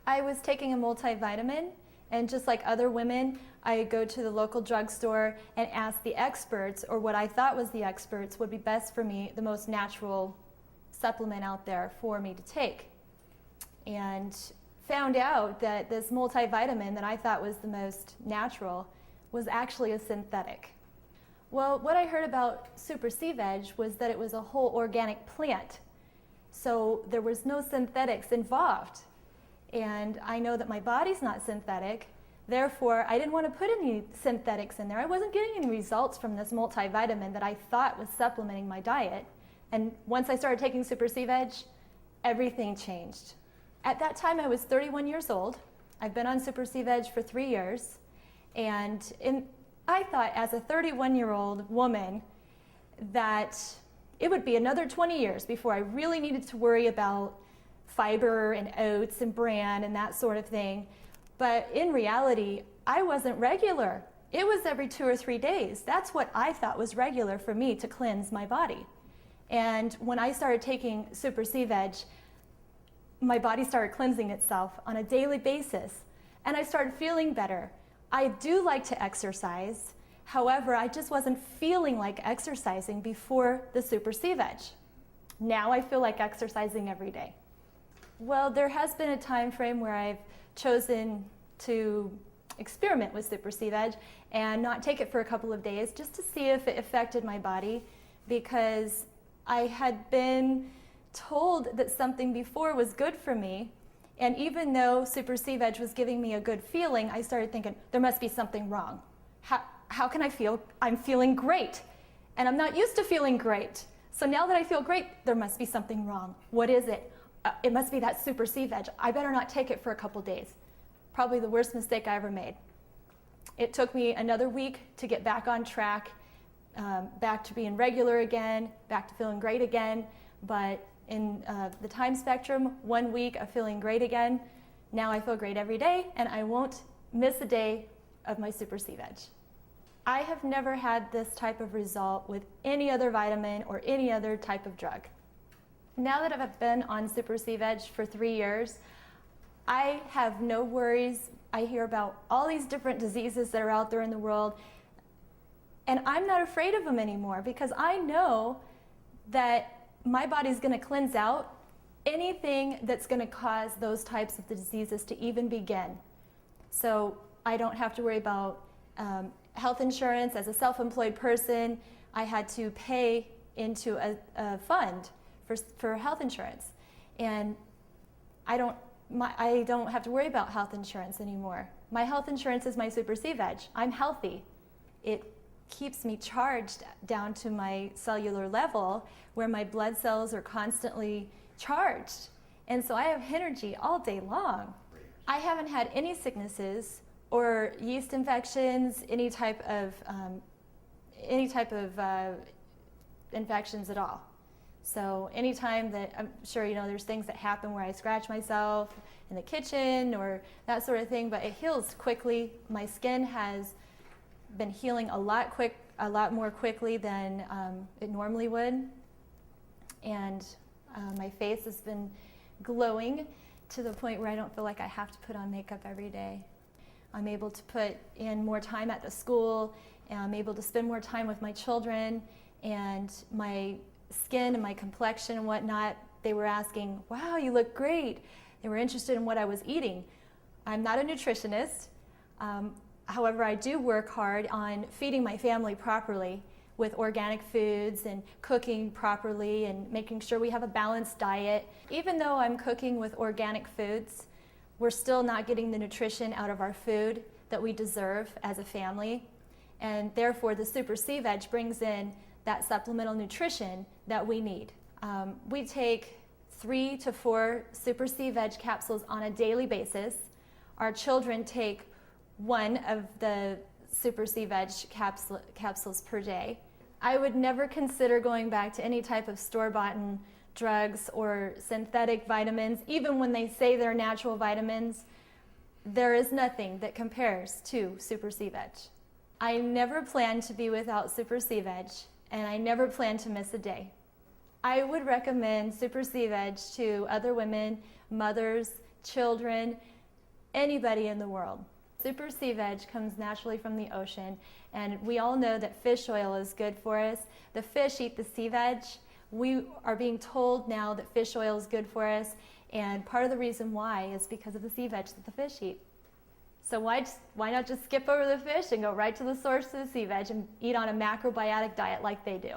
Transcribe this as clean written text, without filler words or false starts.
I was taking a multivitamin, and just like other women, I go to the local drugstore and ask the experts, or what I thought was the experts, would be best for me, the most natural supplement out there for me to take. And found out that this multivitamin that I thought was the most natural was actually a synthetic. Well, what I heard about Super Sea Veg was that it was a whole organic plant. So there was no synthetics involved. And I know that my body's not synthetic, therefore I didn't want to put any synthetics in there. I wasn't getting any results from this multivitamin that I thought was supplementing my diet. And once I started taking Super Sea Veg, everything changed. At that time I was 31 years old. I've been on Super Sea Veg for 3 years. And I thought as a 31-year-old woman that it would be another 20 years before I really needed to worry about fiber and oats and bran and that sort of thing. But in reality, I wasn't regular. It was every 2 or 3 days. That's what I thought was regular for me to cleanse my body. And when I started taking Super Sea Veg, my body started cleansing itself on a daily basis. And I started feeling better. I do like to exercise. However, I just wasn't feeling like exercising before the Super Sea Veg. Now I feel like exercising every day. Well, there has been a time frame where I've chosen to experiment with Super Sea Veg and not take it for a couple of days just to see if it affected my body, because I had been told that something before was good for me, and even though Super Sea Veg was giving me a good feeling, I started thinking there must be something wrong. How can I feel? I'm feeling great, and I'm not used to feeling great. So now that I feel great, there must be something wrong. What is it? It must be that Super Sea Veg. I better not take it for a couple days. Probably the worst mistake I ever made. It took me another week to get back on track, back to being regular again, back to feeling great again. But in the time spectrum, 1 week of feeling great again. Now I feel great every day, and I won't miss a day of my Super Sea Veg. I have never had this type of result with any other vitamin or any other type of drug. Now that I've been on Super Sea Veg for 3 years, I have no worries. I hear about all these different diseases that are out there in the world, and I'm not afraid of them anymore because I know that my body's going to cleanse out anything that's going to cause those types of diseases to even begin. So I don't have to worry about health insurance. As a self-employed person, I had to pay into a fund for health insurance, and I don't have to worry about health insurance anymore. My health insurance is my Super Sea Veg. I'm healthy. It keeps me charged down to my cellular level where my blood cells are constantly charged, and so I have energy all day long. I haven't had any sicknesses or yeast infections, any type of infections at all. So anytime that, I'm sure there's things that happen where I scratch myself in the kitchen or that sort of thing, but it heals quickly. My skin has been healing a lot more quickly than it normally would, and my face has been glowing to the point where I don't feel like I have to put on makeup every day. I'm able to put in more time at the school, and I'm able to spend more time with my children, and my skin and my complexion and whatnot, they were asking, wow, you look great. They were interested in what I was eating. I'm not a nutritionist. However, I do work hard on feeding my family properly with organic foods and cooking properly and making sure we have a balanced diet. Even though I'm cooking with organic foods, we're still not getting the nutrition out of our food that we deserve as a family. And therefore, the Super Sea Veg brings in that supplemental nutrition that we need. We take 3 to 4 Super Sea Veg capsules on a daily basis. Our children take 1 of the Super Sea Veg capsules per day. I would never consider going back to any type of store-bought drugs or synthetic vitamins. Even when they say they're natural vitamins, there is nothing that compares to Super Sea Veg. I never plan to be without Super Sea Veg, and I never plan to miss a day. I would recommend Super Sea Veg to other women, mothers, children, anybody in the world. Super sea veg comes naturally from the ocean, and we all know that fish oil is good for us. The fish eat the sea veg. We are being told now that fish oil is good for us, and part of the reason why is because of the sea veg that the fish eat. So why not just skip over the fish and go right to the source of the sea veg and eat on a macrobiotic diet like they do?